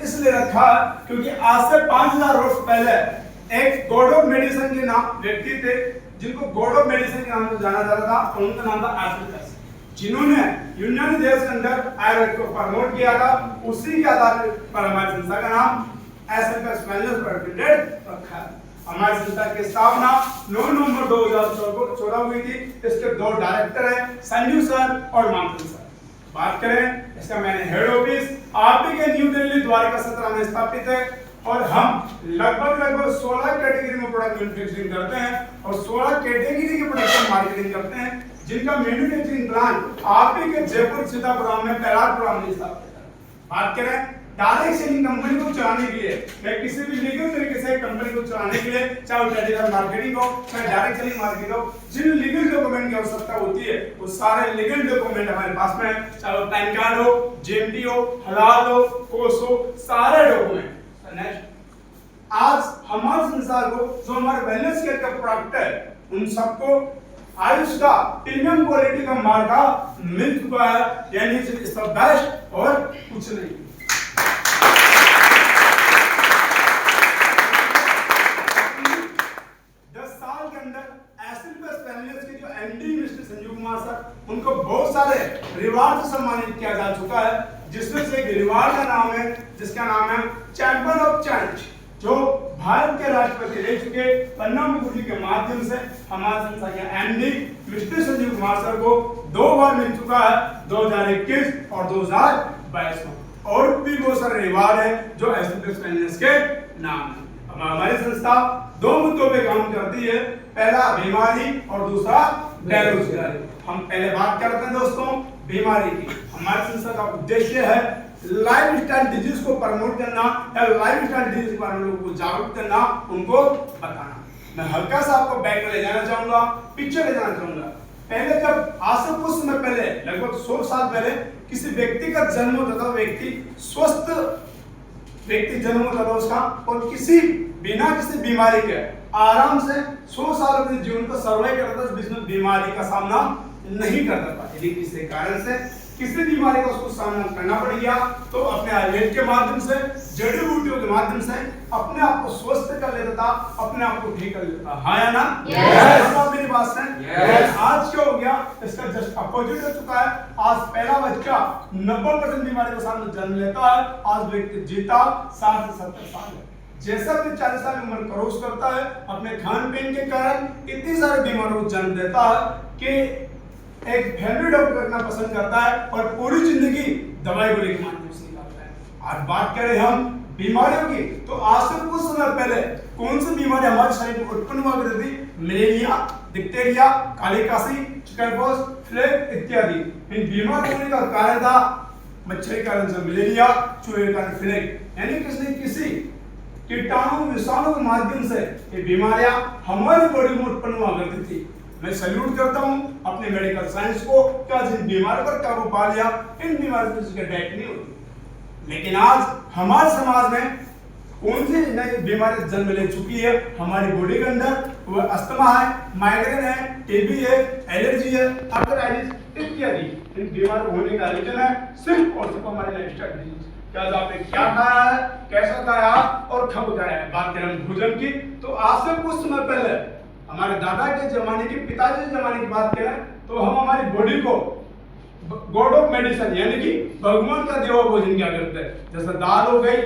इसलिए रखा क्योंकि आज से 5000 वर्ष पहले एक गॉड ऑफ मेडिसिन के नाम व्यक्ति थे जिनको गॉड ऑफ मेडिसिन के नाम से जाना जाता था, और उनका नाम था एस्क्लेपियस, जिन्होंने यूनानी देश के अंदर आयुर्वेद को प्रमोट किया था। उसी के आधार पर हमारी संस्था का नाम एस्क्लेपियस वेलनेस प्रोवाइडेड रखा है। हमारी संस्था की स्थापना 9 नवंबर 2014 हुई थी। इसके 2 डायरेक्टर हैं, संजू सर और मामन सर। बात करें इसका मैंने हेड ऑफिस आपके के न्यू दिल्ली द्वारका 17 में स्थापित है, और हम लगभग 16 कैटेगरी में प्रोडक्ट मैन्युफैक्चरिंग करते हैं और 16 कैटेगरी के प्रोडक्ट मार्केटिंग करते हैं, जिनका मैन्युफैक्चरिंग प्लांट आपके के जयपुर सीतापुर में पैरापुर में स्थापित है। बात करें डायरेक्ट सेलिंग कंपनी को चलाने के लिए या किसी भी लीगल तरीके से कंपनी को चलाने के लिए, चाहे ट्रेडिशनल मार्केटिंग हो चाहे डायरेक्ट सेलिंग मार्केटिंग हो, जिन लीगल डॉक्यूमेंट की आवश्यकता होती है वो सारे लीगल डॉक्यूमेंट हमारे पास में है, चाहे वो पैन कार्ड हो, जेएमटी हो, हलाल हो, कोस हो, सारे डॉक्यूमेंट। आज हमारे संसार को जो हमारे वेलनेस केयर का प्रोडक्ट है उन सबको आयुष का प्रीमियम क्वालिटी का मार्का मिल चुका है, यानी इसका बेस्ट और कुछ नहीं। 10 साल के अंदर एस्क्लेपियस वेलनेस के जो MD mister Sanju Kumar sir, उनको बहुत सारे रिवार्ड से सम्मानित किया जा चुका है, जिसमें से एक रिवार्ड का नाम है जिसका नाम है चैंपियन ऑफ चैलेंज, जो भारत के राष्ट्रपति रह चुके प्रणब मुखर्जी के माध्यम से हमारे संस्था के MD mister Sanjeev Kumar sir को 2 बार मिल चुका है, 2021 और 2022 में। और भी बहुत सारे रिवार्ड है जो एस्क्लेपियस वेलनेस के नाम है। हमारी संस्था 2 मुद्दों पे काम करती है, पहला बीमारी और दूसरा बेरोजगारी। हम पहले बात करते हैं दोस्तों बीमारी की। हमारी संस्था का उद्देश्य है लाइफस्टाइल डिजीज को प्रमोट करना या लाइफस्टाइल डिजीज के बारे में लोगों को जागरूक करना, उनको बताना। मैं हल्का सा आपको बैक में ले जाना चाहूंगा, पीछे ले जाना चाहूंगा। पहले जब आज से कुछ समय पहले, लगभग 100 साल पहले किसी व्यक्ति का जन्म होता था, व्यक्ति स्वस्थ व्यक्ति जन्म होता था उसका, और किसी बिना किसी बीमारी के आराम से 100 साल अपने जीवन को सर्वाइव करता था, जिसमें बीमारी का सामना नहीं करता था। यदि किसी कारण से किसी बीमारी का उसको सामना करना पड़ गया तो अपने आयुर्वेद के माध्यम से, जड़ी बूटियों के माध्यम से अपने आप को स्वस्थ कर लेता था, अपने आप को ठीक कर लेता। हाँ या ना? yes. मेरी बात से yes. आज क्या हो गया, इसका जस्ट अपोजिट हो चुका है। आज पहला बच्चा 90% बीमारी के सामने जन्म लेता है। आज व्यक्ति जीता 60 से 70 साल है। जैसा भी 40 साल की उम्र क्रॉस करता है, अपने खान पीन के कारण इतनी सारी बीमारियों को जन्म देता है कि एक फैमिली डॉक्टर करना पसंद करता है और पूरी जिंदगी दवाई गोली के माध्यम से निकालता है। आज बात करें हम बीमारियों की, तो आज से कुछ समय पहले कौन सी बीमारी हमारे शरीर में उत्पन्न हुआ करती थी? मलेरिया, डिप्थीरिया, काली काशी, चिकनपॉक्स, प्लेग इत्यादि। इन बीमार होने का कारण था मच्छर के कारण से मलेरिया, चूहे के कारण प्लेग, यानी किसी कीटाणु विषाणु के माध्यम से ये बीमारियां हमारी बॉडी में उत्पन्न हुआ करती थी। मैं सैल्यूट करता हूं अपने मेडिकल साइंस को, क्या जिन बीमारियों पर काबू पा लिया, इन बीमारियों की जिसका डेथ नहीं होती। लेकिन आज हमारे समाज में कौन सी नई बीमारी जन्म ले चुकी है हमारी बॉडी के अंदर? वो अस्थमा है, माइग्रेन है, टीबी है, एलर्जी है, आर्थराइटिस इत्यादि। इन बीमारियों होने का रीजन है सिर्फ और सिर्फ हमारे लाइफस्टाइल डिजीज। क्या आपने क्या खाया है, कैसा खाया और कब खाया है? बात करें भोजन की, तो आज से कुछ समय पहले हमारे दादा के जमाने की, पिताजी के जमाने की बात करें तो हम हमारी बॉडी को गॉड ऑफ मेडिसिन यानी कि भगवान का दिया हुआ भोजन क्या करते हैं, जैसे दाल हो गई,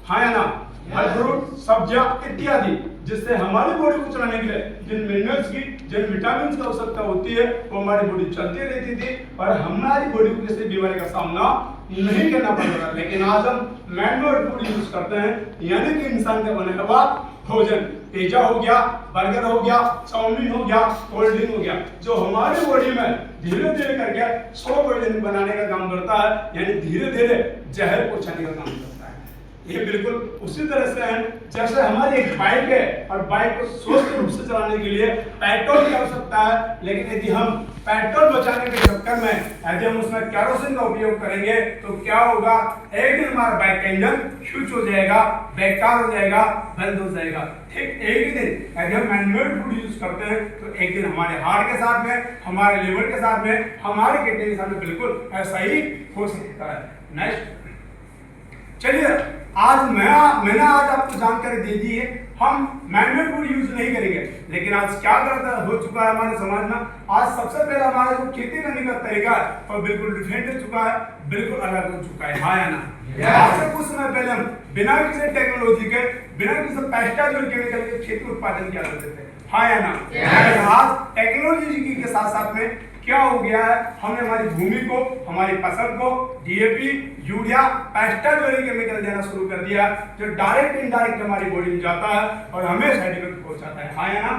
हाँ या ना, फल फ्रूट, सब्जियां इत्यादि, जिससे हमारी बॉडी को चलाने के लिए जिन मिनरल्स की, जिन विटामिन की आवश्यकता होती है वो हमारी बॉडी चलती रहती थी और हमारी बॉडी को किसी बीमारी का सामना नहीं करना पड़ता था। लेकिन आज हम मैन-मेड फूड यूज करते हैं, यानी कि इंसान का बना हुआ भोजन, पिज्जा हो गया, बर्गर हो गया, चाउमीन हो गया, कोल्ड ड्रिंक हो गया, जो हमारी बॉडी में धीरे धीरे करके 100 पॉइजन बनाने का काम करता है, यानी धीरे धीरे जहर पहुंचाने का काम करता है। ये बिल्कुल उसी तरह से है जैसे हमारी एक बाइक है और बाइक को स्वस्थ रूप से चलाने के लिए पेट्रोल की आवश्यकता है, लेकिन यदि हम पेट्रोल बचाने के चक्कर में यदि हम उसमें केरोसिन का उपयोग करेंगे तो क्या होगा? एक दिन हमारा बाइक का इंजन स्विच हो जाएगा, बेकार हो जाएगा, बंद हो जाएगा। ठीक एक ही दिन यदि हम मैन-मेड फूड यूज करते हैं तो एक दिन हमारे हार्ट के साथ में, हमारे लिवर के साथ में, हमारे किडनी के साथ में बिल्कुल ऐसा ही हो सकता है। नेक्स्ट चलिए मैंने आज आपको जानकारी दे दी है। हम मैनुअल फूड यूज नहीं करेंगे, लेकिन आज क्या करता हो चुका है हमारे समाज में, आज सबसे पहले हमारा जो खेती करने का तरीका है वो बिल्कुल डिफरेंट हो चुका है, बिल्कुल अलग हो चुका है। हाँ या ना? आज से कुछ समय पहले हम बिना किसी टेक्नोलॉजी के, बिना किसी पेस्टिसाइड और केमिकल के खेती उत्पादन किया करते थे। हाँ या ना? आज टेक्नोलॉजी के साथ साथ में क्या हो गया है, हमने हमारी भूमि को, हमारी फसल को डीएपी, यूरिया, पेस्टिसाइड और केमिकल देना शुरू कर दिया, जो डायरेक्ट इनडायरेक्ट हमारी बॉडी में जाता है और हमें साइड इफेक्ट पहुंचाता है। हाँ या ना?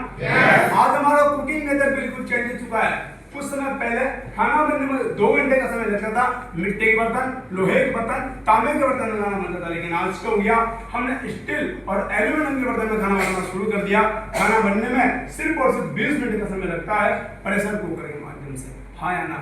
आज हमारा कुकिंग मेथड बिल्कुल चेंज हो चुका है। कुछ समय पहले खाना बनने में 2 घंटे का समय लगता था, मिट्टी के बर्तन, लोहे के बर्तन, तांबे के बर्तन में खाना बनता था, लेकिन आज क्या हो गया, हमने स्टील और एल्यूमिनियम के बर्तन में खाना बनाना शुरू कर दिया। खाना बनने में सिर्फ और सिर्फ 20 मिनट का समय लगता है प्रेशर कुकर के माध्यम से। हाँ या ना?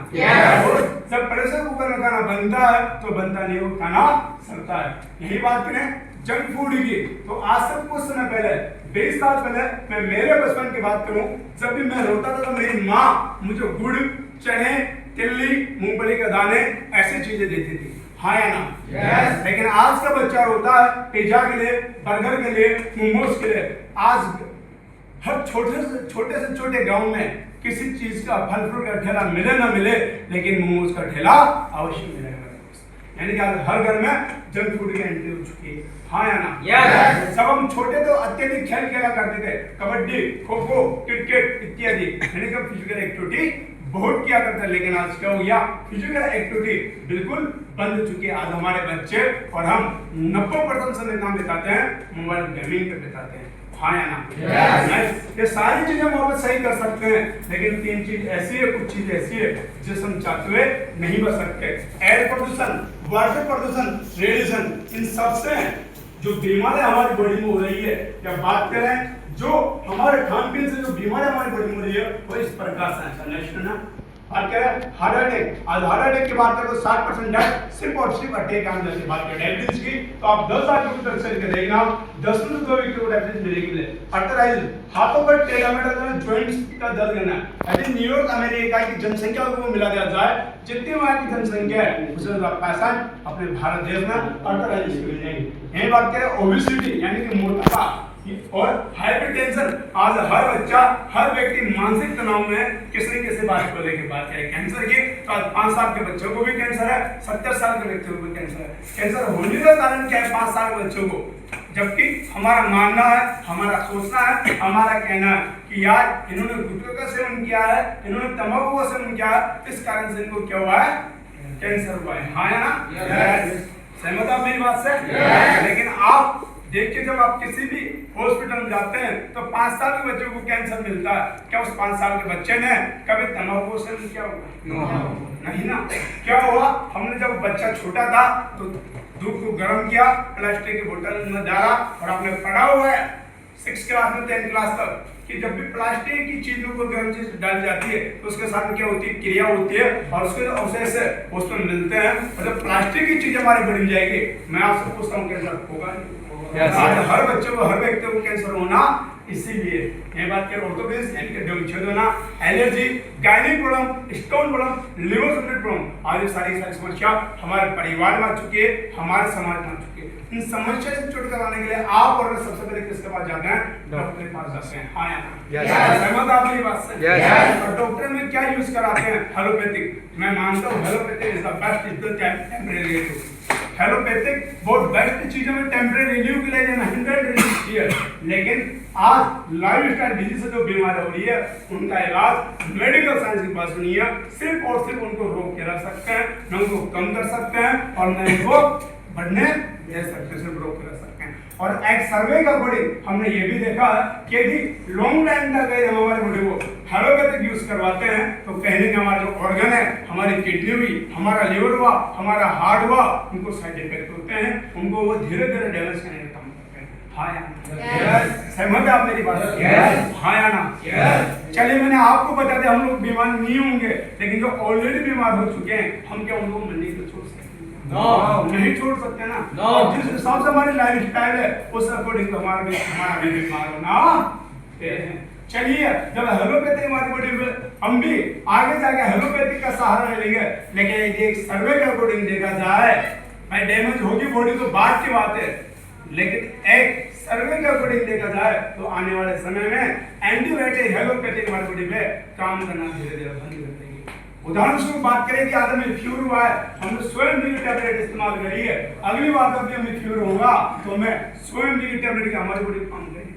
जब प्रेशर कुकर में खाना बनता है तो बनता नहीं, वो खाना सड़ता है। यही बात करें जंक फूड की, तो आज से कुछ समय पहले, 20 साल पहले, मैं मेरे बचपन की बात करूं, जब भी मैं रोता था तो मेरी माँ मुझे गुड़, चने, तिल्ली, मूंगफली के दाने ऐसी चीजें देती थी। हाँ या ना? लेकिन आज का बच्चा रोता है पिज्जा के लिए, बर्गर के लिए, मोमोज के लिए। आज हर छोटे से छोटे गांव में किसी चीज का फल फ्रूट का ठेला मिले ना मिले, लेकिन मोमोज का ठेला अवश्य मिलेगा। यानी कि आज हर घर में जंक फूड की एंट्री हो चुकी है। हाँ या ना? सब हम छोटे तो अत्यधिक खेल खेला करते थे, कबड्डी, खो खो, क्रिकेट इत्यादि, यानी कि फिजिकल एक्टिविटी बहुत किया करते हैं। लेकिन आज क्या हो गया, फिजिकल एक्टिविटी बिल्कुल बंद हो चुकी है। आज हमारे बच्चे और हम 90% समय काम बिताते हैं मोबाइल गेमिंग पे बिताते हैं। हाँ या ना? ये सारी चीजें हम वापस सही कर सकते हैं, लेकिन 3 चीज ऐसी है, कुछ चीज ऐसी है जिसे हम चाहते हुए नहीं बच सकते। एयर प्रदूषण, वाटर प्रदूषण, रेडिएशन, इन सबसे जो बीमारियां हमारी बॉडी में हो रही है, या बात करें जो हमारे खान पीन से जो बीमारियां हमारी बॉडी में हो रही है, वो इस प्रकार से है। बात करें हार्ट अटैक, आज हार्ट अटैक की बात करें तो 60% डेथ सिर्फ और सिर्फ अटैक आने से। बात करें डायबिटीज की, तो आप 10 आर्टिकल चल के देखना, 10 में 2 व्यक्ति को डायबिटीज मिलेगी। अर्थराइटिस, हाथों पर टेढ़ा-मेढ़ा जॉइंट्स का दर्द करना। यदि न्यूयॉर्क अमेरिका की जनसंख्या को मिला दिया जाए, जितनी वहां की जनसंख्या है उससे ज्यादा पैसा अपने भारत देश में अर्थराइटिस की मिल जाएगी। यही बात करें ओबेसिटी यानी कि मोटापा और हाइपरटेंशन, आज हर बच्चा, हर व्यक्ति मानसिक तनाव में किसी न किसी बात को लेकर बात करें। कैंसर की, तो आज 5 साल के बच्चों को भी कैंसर है, 70 साल के व्यक्तियों को भी कैंसर है। कैंसर होने का कारण क्या है 5 साल के बच्चों को, जबकि हमारा मानना है, हमारा सोचना है, हमारा कहना है कि यार इन्होंने गुटखा का सेवन किया है, इन्होंने तंबाकू का सेवन किया है, इस कारण से इनको क्या हुआ है, कैंसर हुआ है। हाँ या ना? सहमत आप मेरी बात से? लेकिन आप देखिए, जब आप किसी भी हॉस्पिटल में जाते हैं तो 5 साल के बच्चे को कैंसर मिलता है। क्या उस 5 साल के बच्चे ने कभी तंबाकू सेवन किया होगा? नहीं ना। क्या हुआ, हमने जब बच्चा छोटा था तो दूध को गर्म किया, प्लास्टिक की बोतल में डाला, और आपने पढ़ा हुआ है 6 क्लास में 10 क्लास तक कि जब भी प्लास्टिक की चीजों को गर्म चीज डाली जाती है तो उसके साथ क्या होती है, क्रिया होती है, और उसके अवशेष उसमें मिलते हैं, और जब प्लास्टिक की चीज हमारे बॉडी में जाएगी, मैं आपसे पूछता हूँ कैंसर होगा? आज हर बच्चे को, हर व्यक्ति को कैंसर होना, इसीलिए ये बात करें ऑर्थोपेडिक्स यानी कि छेद होना, allergy, gynaec problem, stone problem, liver related problem, आज सारी समस्या हमारे परिवार में आ चुकी है, हमारे समाज में आ चुकी है। इन समस्या से छुटकारा कराने के लिए आप और सबसे पहले किसके पास जाते हैं? डॉक्टर के पास जाते हैं। हाँ या सहमत आप मेरी बात से? और डॉक्टर में क्या यूज कराते हैं? एलोपैथिक। मैं मानता हूँ allopathic is the best, is the temporary. Allopathic बहुत बेस्ट चीजों में टेम्परेरी रिलीफ के लिए 100 रिलीफ किया, लेकिन आज लाइफ स्टाइल डिजीज से जो बीमारी हो रही है उनका इलाज मेडिकल साइंस के पास नहीं है। सिर्फ और सिर्फ उनको रोक के रख सकते हैं, न उनको कम कर सकते हैं और न उनको बढ़ने दे सकते हैं, सिर्फ रोक के रख सकते हैं। और एक सर्वे का अकॉर्डिंग हमने ये भी देखा है कि यदि लॉन्ग टाइम तक हम हमारे बॉडी को एलोपैथिक यूज करवाते हैं तो कहने का हमारा जो ऑर्गन है, हमारी किडनी हुई, हमारा लिवर हुआ, हमारा हार्ट हुआ, उनको साइड इफेक्ट होते हैं, उनको वो धीरे धीरे डैमेज करने का काम करते हैं। हाँ या सहमत है आप मेरी बात? हाँ या ना? चलिए मैंने आपको बता दिया हम लोग बीमार नहीं होंगे, लेकिन जो ऑलरेडी बीमार हो चुके हैं हम क्या उनको मरने को छोड़ सकते हैं? नहीं छोड़ सकते ना। जिस हिसाब से हमारी लाइफ स्टाइल है उस अकॉर्डिंग हमारा भी बीमार होना। चलिए जब एलोपैथी हमारी बॉडी में, हम भी आगे जाके एलोपैथी का सहारा लेंगे, लेकिन एक सर्वे के अकॉर्डिंग देखा जाए भाई डैमेज होगी बॉडी तो बात की बात है, लेकिन एक सर्वे के अकॉर्डिंग देखा जाए तो आने वाले समय में एंटीबायोटिक हेलोपैथिक हमारी बॉडी पे काम करना धीरे धीरे बंद कर देगी। उदाहरण स्वरूप बात करें कि आदमी फ्यूर हुआ है, हमने स्वयं की टैबलेट इस्तेमाल करी है, अगली बार जब हमें फ्यूर होगा तो हमें स्वयं की टैबलेट की हमारी बॉडी काम करेगी।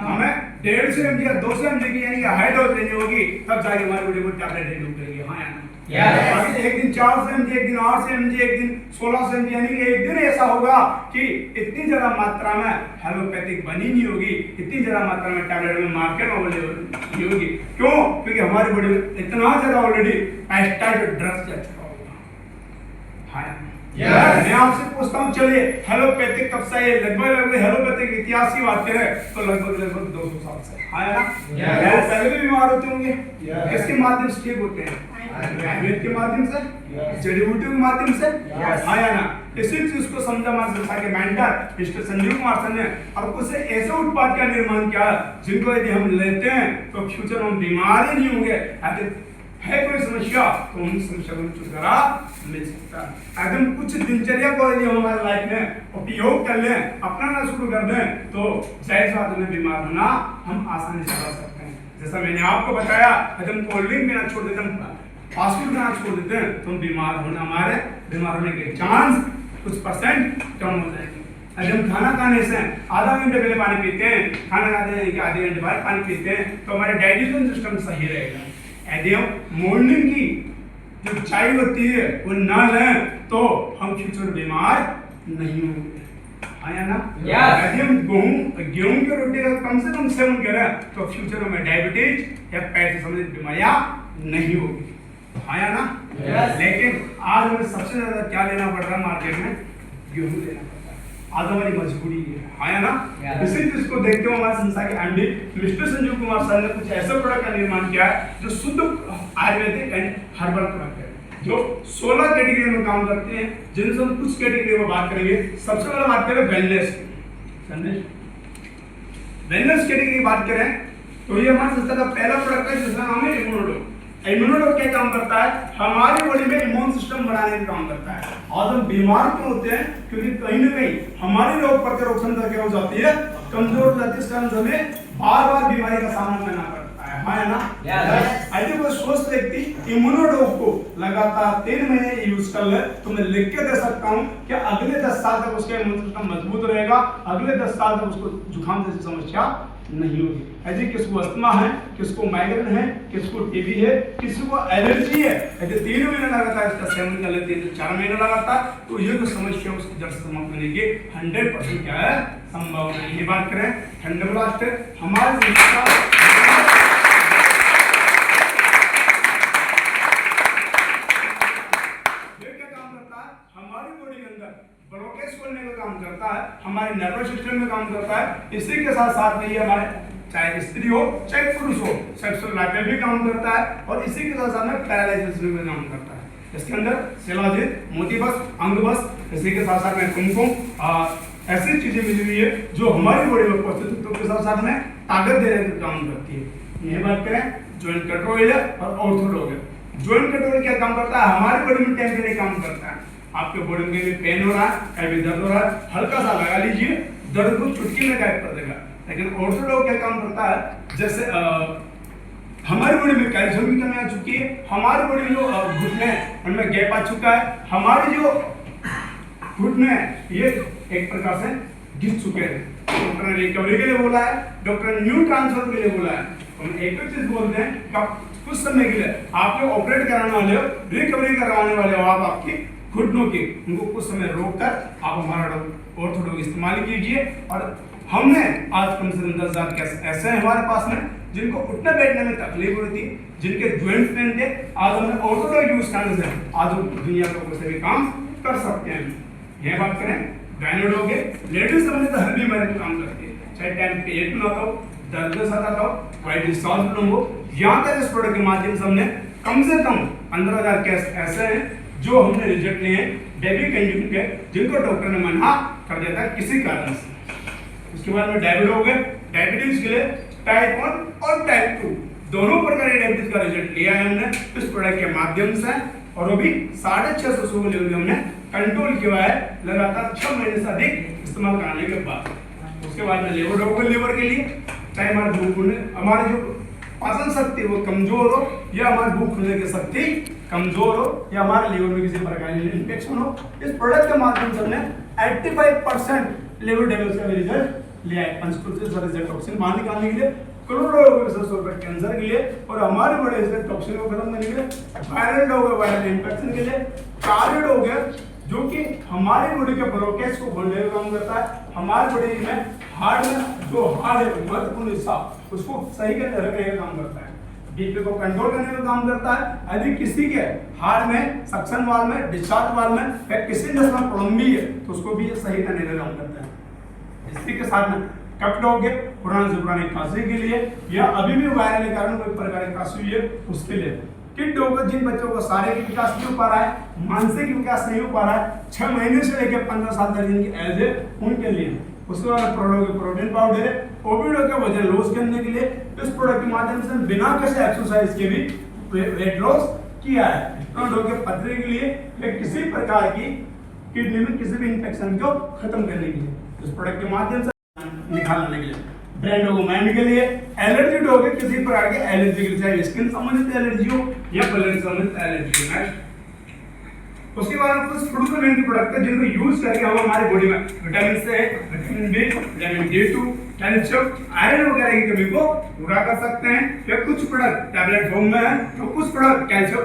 हमें 150 mg या 200 mg की यानी कि हाई डोज लेनी होगी, तब जाके हमारी बॉडी को टैबलेट लेनी पड़ेगी। हाँ या ना? एक दिन 400 mg, एक दिन 800 mg, एक दिन 1600 mg, यानी कि एक दिन ऐसा होगा कि इतनी ज्यादा मात्रा में हेलोपैथिक बनी नहीं होगी, इतनी ज्यादा मात्रा में टैबलेट में मार्केट में नहीं होगी। क्यों? क्योंकि हमारी बॉडी में इतना ज्यादा ऑलरेडी पेस्टिसाइड ड्रग्स लग चुका होगा। हाँ मैं आपसे पूछता हूँ, चलिए हेलोपैथिक कब से है? लगभग हेलोपैथिक इतिहास की बात करें तो लगभग 200 साल से। हाँ ना? पहले भी बीमार होते होंगे, किसके माध्यम से ठीक होते हैं? आयुर्वेद के माध्यम से, जड़ी बूटियों के माध्यम से। हाँ या ना? इसी चीज को समझा हमारे संस्था के mentor mister Sanjeev Kumar sir ने और कुछ ऐसे उत्पाद का निर्माण किया जिनको यदि हम लेते हैं तो फ्यूचर में बीमार ही नहीं होंगे। है कोई समस्या तो उन समस्या को छुटकारा मिल सकता है। अगर कुछ दिनचर्या को यदि हमारे लाइफ में उपयोग कर लें, अपनाना शुरू कर दें, तो जाहिर सी बात है बीमार होना हम आसानी से कर सकते हैं। जैसा मैंने आपको बताया, अगर हम कोल्ड ड्रिंक पीना छोड़ देते हैं, फास्ट फूड खाना छोड़ देते हैं, तो हम बीमार होने के चांस कुछ परसेंट कम हो जाएंगे। अगर हम खाना खाने से आधा घंटे पहले पानी पीते हैं, खाना खाने के आधे घंटे बाद पानी पीते हैं, तो हमारे डाइजेशन सिस्टम सही रहेगा। यदि हम मॉर्निंग की जो चाय होती है वो ना लें तो हम फ्यूचर बीमार नहीं होंगे। हाँ या ना? यदि हम गेहूं की रोटी का कम से कम सेवन करें तो फ्यूचर में डायबिटीज या पेट से संबंधित बीमारियां नहीं होगी। हाँ या ना? लेकिन आज हमें सबसे ज्यादा क्या लेना पड़ रहा है मार्केट में? गेहूं लेना पड़ता है। आज हमारी मजबूरी है। हाँ या ना? इसी चीज को देखते हुए हमारे संस्था के MD mister Sanjeev Kumar sir ने कुछ ऐसे प्रोडक्ट का निर्माण किया है जो शुद्ध आयुर्वेदिक एंड हर्बल प्रोडक्ट है, जो 16 कैटेगरी में काम करते हैं, जिनसे हम कुछ कैटेगरी में बात करेंगे। सबसे पहले बात करें वेलनेस कैटेगरी की बात करें तो ये हमारे संस्था का पहला प्रोडक्ट है जिसका नाम है इम्यूनोडो। इम्यूनोडो क्या काम करता है? हमारी बॉडी में इम्यून सिस्टम बढ़ाने का काम करता है। और हम बीमार क्यों होते हैं? क्योंकि कहीं ना कहीं हमारी रोग प्रतिरोधक क्षमता क्या हो जाती है? कमजोर हो जाती है। इस कारण से हमें बार बार बीमारी का सामना करना पड़ता है। हाँ ना? यदि कोई स्वस्थ व्यक्ति इम्यूनोडो को लगातार 3 महीने यूज कर ले तो मैं लिख के दे सकता हूँ कि अगले 10 साल तक उसका इम्यून सिस्टम मजबूत रहेगा, अगले 10 साल तक उसको जुकाम जैसी समस्या नहीं होगी। यदि किसको अस्थमा है, किसको माइग्रेन है, किसको टीबी है, किसी को एलर्जी है, यदि 3 महीने लगातार इसका सेवन कर लेते हैं तो 4 महीने लगातार, तो ये जो समस्या उसकी जड़ से समाप्त होने की 100% क्या है? संभावना है। ये बात करें थंडरब्लास्ट हमारे हमारी बॉडी के अंदर ब्लॉकेज खोलने का काम करता है, हमारे नर्वस सिस्टम में काम करता है। इसी के साथ साथ में ये हमारे चाहे स्त्री हो चाहे पुरुष हो सेक्सुअल लाइफ में भी काम करता है, और इसी के साथ साथ में पैरालाइसिस में काम करता है। इसके अंदर शिलाजित, मोतीबस, अंगबस, इसी के साथ साथ में कुमकुम ऐसी चीजें मिली हुई है जो हमारी बॉडी में पोषक के साथ साथ में ताकत देने का काम करती है। ये बात करें जॉइंट कंट्रोल और ऑर्थोडॉग है। जॉइंट कंट्रोल क्या काम करता है? हमारी बॉडी में टेम्परेरी काम करता है। आपके बॉडी में कहीं पेन हो रहा है, कहीं दर्द हो रहा है, हल्का सा लगा लीजिए, दर्द को चुटकी में गायब कर देगा। लेकिन ऑर्थोडॉग क्या काम करता है? जैसे हमारी बॉडी में कैल्शियम की कमी आ चुकी है, हमारी बॉडी में जो घुटने उनमें गैप आ चुका है, हमारे जो घुटने ये एक प्रकार से घिस चुके हैं। डॉक्टर ने रिकवरी के लिए बोला है, डॉक्टर ने न्यू ट्रांसफर के लिए बोला है। हम एक ही चीज बोलते हैं कि कुछ समय के लिए आप जो ऑपरेट कराने वाले हो, रिकवरी करवाने वाले हो, आप आपकी घुटनों के उनको कुछ समय रोक कर आप हमारा ऑर्थोडॉग इस्तेमाल कीजिए। और हमने आज कम से कम 10,000 केस ऐसे हैं हमारे पास में जिनको उठने बैठने में तकलीफ हुई थी, जिनके ज्वाइंट्स पेन थे। आज हमने ऑर्थोडॉग यूज करने से आज हम दुनिया का कोई भी काम कर सकते हैं। यह बात करें गायनोडॉग है, लेडीज संबंधित हर बीमारी में काम करती है, चाहे टाइम पेट में आता हो, दर्द आता हो, वाइट डिस्चार्ज हो। यहाँ तक इस प्रोडक्ट के माध्यम से हमने कम से कम 15,000 केस ऐसे हैं जो हमने रिजेक्ट लिए हैं बेबी कंज्यूम के, जिनको डॉक्टर ने मना कर दिया था किसी कारण से। उसके बाद में डायबिटीज है, डायबिटीज के लिए टाइप 1 और टाइप 2 दोनों प्रकार के डायबिटीज का रिजल्ट लिया है हमने इस प्रोडक्ट के माध्यम से, और वो भी 650 के लेवल में हमने कंट्रोल किया है लगातार 6 महीने से अधिक इस्तेमाल कराने के बाद। उसके बाद में लेवर डॉग लीवर के लिए चाहे हमारे भूख खुलने हमारी जो पाचन शक्ति वो कमजोर हो या हमारी भूख खुलने की शक्ति कमजोर हो या हमारे लीवर में किसी प्रकार की इन्फेक्शन हो, इस प्रोडक्ट के माध्यम से हमने 85% लीवर डैमेज का रिजल्ट लिया है। पंचकोशिका से टॉक्सिन बाहर निकालने के लिए, करोड़ों रुपए कैंसर के लिए और हमारे बड़े से टॉक्सिन को खत्म करने के लिए, वायरल हो गया वायरल इन्फेक्शन के लिए, कार्डिड हो गया जो कि हमारी बॉडी के ब्लॉकेज को खोलने का काम करता है, हमारे बॉडी में हार्ट में जो हार्ट है महत्वपूर्ण हिस्सा उसको सही रखने का काम करता है, बीपी को कंट्रोल करने का काम करता है। यदि किसी के हार्ट में सक्शन वाल्व में डिस्चार्ज वाल्व में या किसी नस में प्रॉब्लम भी है तो उसको भी सही करने का काम करता है। इसी के साथ में कफ डॉग है पुराने से पुराने खांसी के लिए या अभी भी वायरल के कारण कोई प्रकार की खांसी हुई है उसके लिए। किड डॉग जिन बच्चों को शारीरिक विकास नहीं हो पा रहा है, मानसिक विकास नहीं हो पा रहा है, 6 महीने से लेकर 15 साल तक जिनकी एज है उनके लिए। उसके बाद प्रोटीन पाउडर है ओबिडो के वजन लॉस करने के लिए, इस प्रोडक्ट के माध्यम से बिना किसी एक्सरसाइज के भी वेट लॉस किया है। डॉग के पथरी के लिए या किसी प्रकार की किडनी में किसी भी इंफेक्शन को खत्म करने के लिए, इस प्रोडक्ट के माध्यम से निकालने के लिए। ब्रेन डॉग माइंड के लिए, एलर्जी डॉग है किसी प्रकार के एलर्जी के लिए, चाहे स्किन संबंधित एलर्जी हो या ब्लड संबंधित एलर्जी हो। उसके बाद कुछ फ्रूट प्रोडक्ट है जिनको यूज करके हम हमारी बॉडी में विटामिन से vitamin B, vitamin D2, calcium, iron वगैरह की कमी को पूरा कर सकते हैं। या कुछ प्रोडक्ट टैबलेट फॉर्म में है तो कुछ प्रोडक्ट कैल्शियम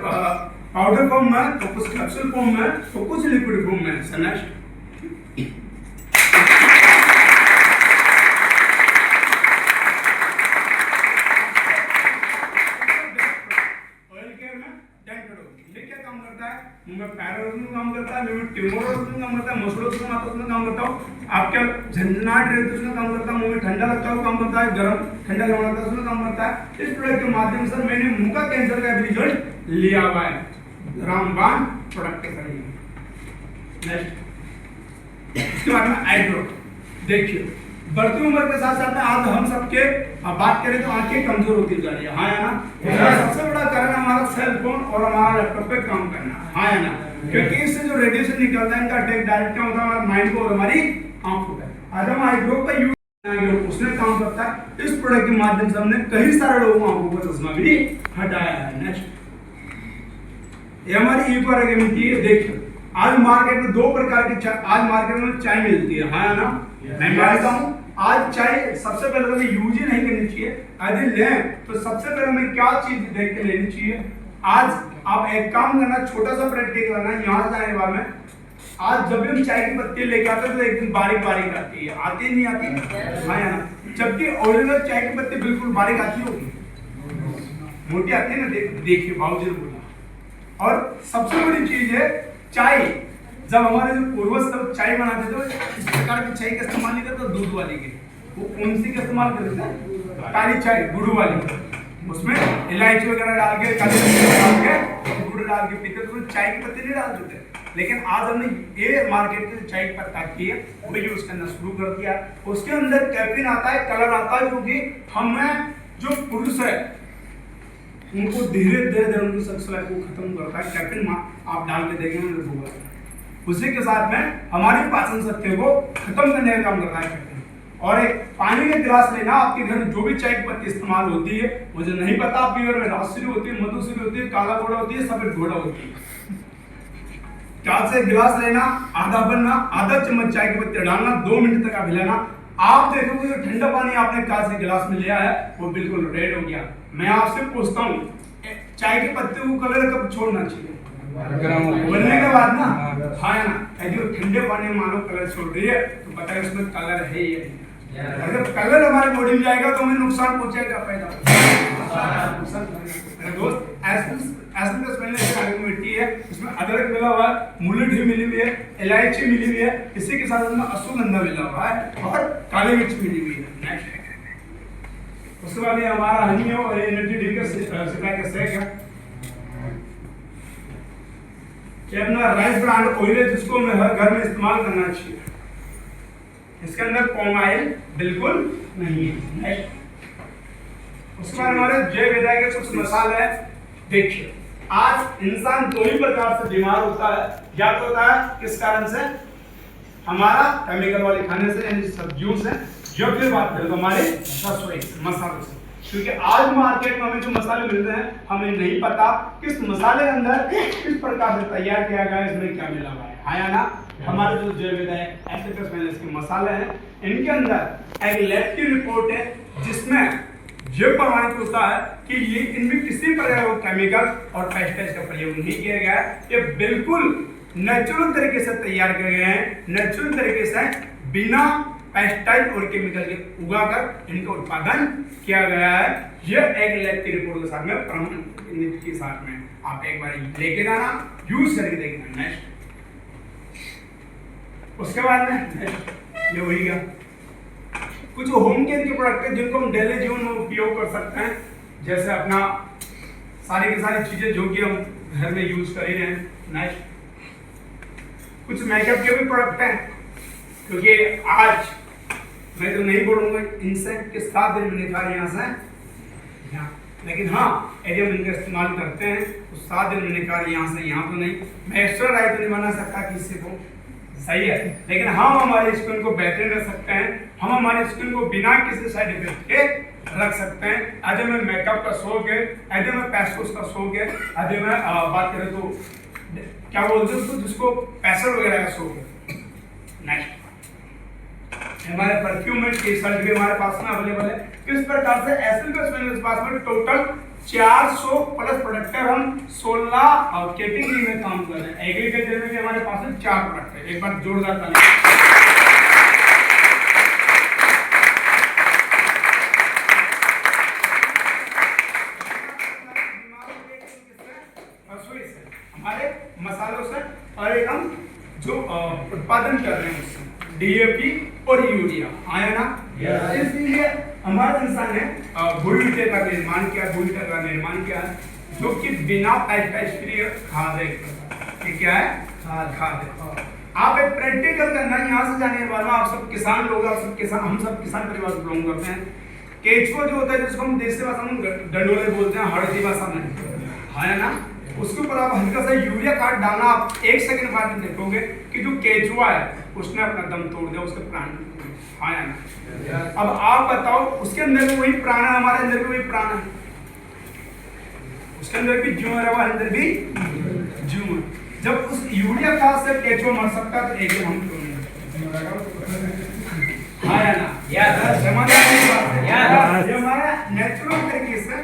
पाउडर फॉर्म में तो कुछ कैप्सूल फॉर्म में तो कुछ लिक्विड फॉर्म में। नेक्स्ट काम करता है, काम करता है, मसलों का काम करता हूँ, आपके झंझनाट रहती है उसमें काम करता है, मुंह में ठंडा लगता है वो काम करता है, गरम ठंडा लगता है उसमें काम करता है। इस प्रोडक्ट के माध्यम से मैंने मुंह का कैंसर का भी रिजल्ट लिया हुआ है रामबाण प्रोडक्ट के जरिए। इसके बाद में आई ड्रॉप। देखिए बढ़ती उम्र के साथ साथ में आज हम सबके बात करें तो आंखें कमजोर होती जा रही है, हाँ या ना। सबसे बड़ा कारण हमारा सेल फोन और हमारा लैपटॉप पे काम करना, हाँ या ना, क्योंकि इससे जो रेडिएशन निकलता है इनका अटैक डायरेक्ट क्या होता है हमारे माइंड को और हमारी आंखों पे। आज हम आई ड्रॉप का यूज उसने काम करता है। इस प्रोडक्ट के माध्यम से हमने कई सारे लोगों को आंखों का चश्मा भी हटाया है। नेक्स्ट ये हमारी ई पर मिलती है। देखिए आज मार्केट में 2 प्रकार की आज मार्केट में चाय मिलती है, हाँ या ना। मैं मानता हूँ आज चाय सबसे पहले तो यूज ही नहीं करनी चाहिए, यदि लें तो सबसे पहले हमें क्या चीज देख के लेनी चाहिए। आज आप एक काम करना, छोटा सा प्रैक्टिस करना, यहाँ से जाने वाले में आज जब भी हम चाय की पत्ती लेके आते हैं तो एकदम बारीक बारीक आती है, आती नहीं आती, हाँ या ना। जबकि ओरिजिनल चाय की पत्ती बिल्कुल बारीक आती होगी, मोटी आती है ना। देखिए बाबूजी ने बोला। और सबसे बड़ी चीज है चाय, जब हमारे जो पूर्वज सब चाय बनाते थे इस प्रकार की चाय का इस्तेमाल नहीं करते, दूध वाली के वो कौन सी का इस्तेमाल करते थे, काली चाय गुड़ वाली, उसमें इलायची वगैरह डाल के काली डाल के गुड़ डाल के पीते तो चाय की पत्ती नहीं डालते थे। लेकिन आज हमने ये मार्केट में चाय की पत्ता की है वो यूज करना शुरू कर दिया। उसके अंदर कैफीन आता है, कलर आता है, क्योंकि हमें जो पुरुष है उनको धीरे धीरे उनकी सेक्स लाइफ को खत्म करता है। कैफीन आप डाल के देखेंगे उसी के साथ में हमारी पाचन शक्ति को खत्म करने का काम करता है कैफीन। और एक पानी का गिलास लेना, आपके घर में जो भी चाय की पत्ती इस्तेमाल होती है, मुझे नहीं पता आपके घर में राजश्री होती है, मधुश्री होती है, काला घोड़ा होती है, सफेद घोड़ा होती है, क्या से गिलास लेना, आधा भरना, आधा चम्मच चाय की पत्ती डालना, 2 मिनट तक आप हिलाना। आप देखोगे जो ठंडा पानी आपने कांच के गिलास में लिया है वो बिल्कुल रेड हो गया। मैं आपसे पूछता हूँ चाय की पत्ती को कलर कब छोड़ना चाहिए? बनने के बाद ना, हाँ ना। यदि ठंडे पानी में मानो कलर छोड़ रही है तो पता है उसमें कलर है ही है। अगर कलर हमारे बॉडी में जाएगा तो हमें नुकसान पहुंचेगा, फायदा दोस्त। एसिड मिट्टी है, इसमें अदरक मिला हुआ है, मुलठी मिली हुई है, इलायची मिली हुई है, इसी के साथ उसमें अश्वगंधा मिला हुआ है और काली मिर्च मिली हुई है। नेक्स्ट उसके बाद ये हमारा हनी है और एनर्जी ड्रिंक का शेक है। ये अपना राइस ब्रांड ऑयल है जिसको हमें हर घर में इस्तेमाल करना चाहिए। इसके अंदर पाम ऑयल बिल्कुल नहीं है। उसके बाद हमारे जय विद्या के कुछ मसाले हैं। देखिए आज इंसान दो ही प्रकार से बीमार होता है, या तो होता है किस कारण से, हमारा केमिकल वाले खाने से यानी सब्जियों से, या फिर बात करें तो हमारे रसोई मसालों से। क्योंकि आज मार्केट में हमें जो मसाले मिल रहे हैं हमें नहीं पता किस मसाले के अंदर किस प्रकार से तैयार किया गया है, इसमें क्या मिला हुआ है। हाँ या ना? हमारे जो जैविक है एसिडस मैंने इसके मसाले हैं, इनके अंदर एक लैब की रिपोर्ट है जिसमें यह प्रमाणित होता है कि ये इनमें किसी प्रकार का केमिकल और पेस्टिसाइड का प्रयोग नहीं किया गया है। ये बिल्कुल नेचुरल तरीके से तैयार किए गए हैं, नेचुरल तरीके से बिना पेस्टिसाइड और केमिकल के उगाकर इनका उत्पादन किया गया है। यह एक लैब की रिपोर्ट के साथ में प्रमाणित के साथ में आप एक बार लेके जाना, यूज करके देखना। नेक्स्ट, उसके बाद में ये हो गया कुछ होम केयर के प्रोडक्ट हैं जिनको हम डेली जीवन में उपयोग कर सकते हैं, जैसे अपना सारी की सारी चीजें जो कि हम घर में यूज कर ही रहे हैं। नेक्स्ट, कुछ मेकअप के भी प्रोडक्ट हैं, क्योंकि आज मैं तो नहीं बोलूंगा इनसे कि 7 दिन में निकाल यहाँ से, लेकिन हाँ यदि हम इनका इस्तेमाल करते हैं तो 7 दिन में निकाल यहाँ से यहाँ तो नहीं, मैं एक्स्ट्रा राय तो नहीं बना सकता किसी को, सही है, लेकिन हम हमारी स्किन को बेहतर रख सकते हैं, हम हमारी स्किन को बिना किसी साइड इफेक्ट के रख सकते हैं। यदि हमें मेकअप का शौक है, यदि हमें पैसोस का शौक है, यदि मैं बात करें तो क्या बोलते हैं उसको, जिसको पैसर वगैरह का शौक है। नेक्स्ट, हमारे परफ्यूम में टी शर्ट भी हमारे पास में अवेलेबल है। किस प्रकार से एसएल के पास में टोटल 400 प्लस प्रोडक्ट है, हम 16 कैटेगरी में काम कर रहे हैं। एग्रीकल्चर में भी हमारे पास में 4 प्रोडक्ट है, एक बार जोरदार ताली। हमारे मसालों से और एक हम जो उत्पादन कर रहे हैं उससे डीएपी और यूरिया, आया ना? इसलिए हमारे इंसान ने भूलटे का निर्माण किया, जो कि बिना पेस्टिसाइड खाद है। क्या है? खाद है। आप एक प्रैक्टिकल करना, यहाँ से जाने वाला आप सब किसान लोग, आप सब किसान, हम सब किसान परिवार से बिलोंग करते हैं। केचुआ जो होता है जिसको हम देसी भाषा में डंडोले बोलते हैं, हड़दी भाषा में, है ना? उसके ऊपर आप हल्का सा यूरिया खाद डालना, आप 1 सेकंड बाद में देखोगे कि जो केचुआ है उसने अपना दम तोड़ दिया, उसके प्राण आया ना। अब आप बताओ, उसके अंदर भी वही प्राण है, हमारे अंदर भी वही प्राण है, उसके अंदर भी जीव है, हमारे अंदर भी जीव है। जब उस यूरिया खाद से केचुआ मर सकता है तो एक हम क्यों नहीं? आया ना? ये हमारा नेचुरल तरीके से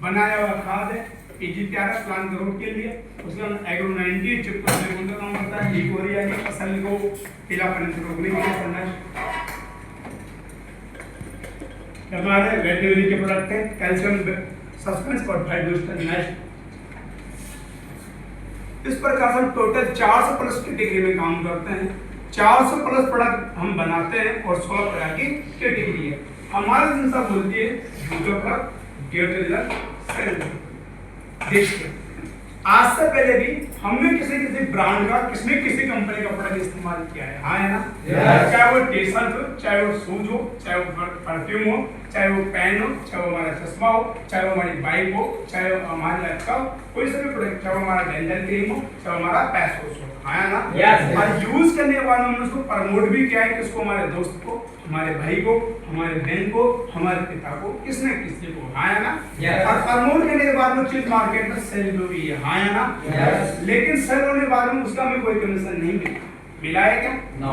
बनाया हुआ खाद है। पीजीपीआर प्लांट ग्रोथ के लिए उसके हम एग्रो 90 चिप का काम करता है, लिकोरिया की फसल को पीलापन से रोकने के लिए करना है। हमारे वेटनरी के प्रोडक्ट हैं, कैल्शियम सस्पेंस और फाइब्रोस्टर। नेक्स्ट, इस प्रकार से हम टोटल 400 प्लस कैटेगरी में काम करते हैं। 400 प्लस प्रोडक्ट हम बनाते हैं और 16 प्रकार की कैटेगरी है। हमारी संस्था बोलती है जो प्रोडक्ट गेट रिजल्ट। देखिए, आज से पहले भी हमने किसी ब्रांड का, किसी कंपनी का प्रोडक्ट इस्तेमाल किया है, हाँ है ना? चाहे वो टी शर्ट हो, चाहे वो शूज हो, चाहे वो परफ्यूम हो, चाहे वो पेन हो, चाहे वो हमारा चश्मा हो, चाहे वो हमारी बाइक हो, चाहे वो हमारे लैपटॉप, कोई सा भी प्रोडक्ट, चाहे वो हमारा डेंटल क्रीम हो, चाहे हमारा पैसोस हो, हाँ ना? और यूज करने के बाद हमने उसको प्रमोट भी किया है कि उसको हमारे दोस्त को, हमारे भाई को, हमारे बहन को, हमारे पिता को, किसने किसी को, हाँ ना? और प्रमोट करने के बाद में चीज मार्केट में सेल हुई है, हाँ ना? लेकिन सेल होने के बाद में उसका हमें कोई कमीशन नहीं मिला है क्या? नो।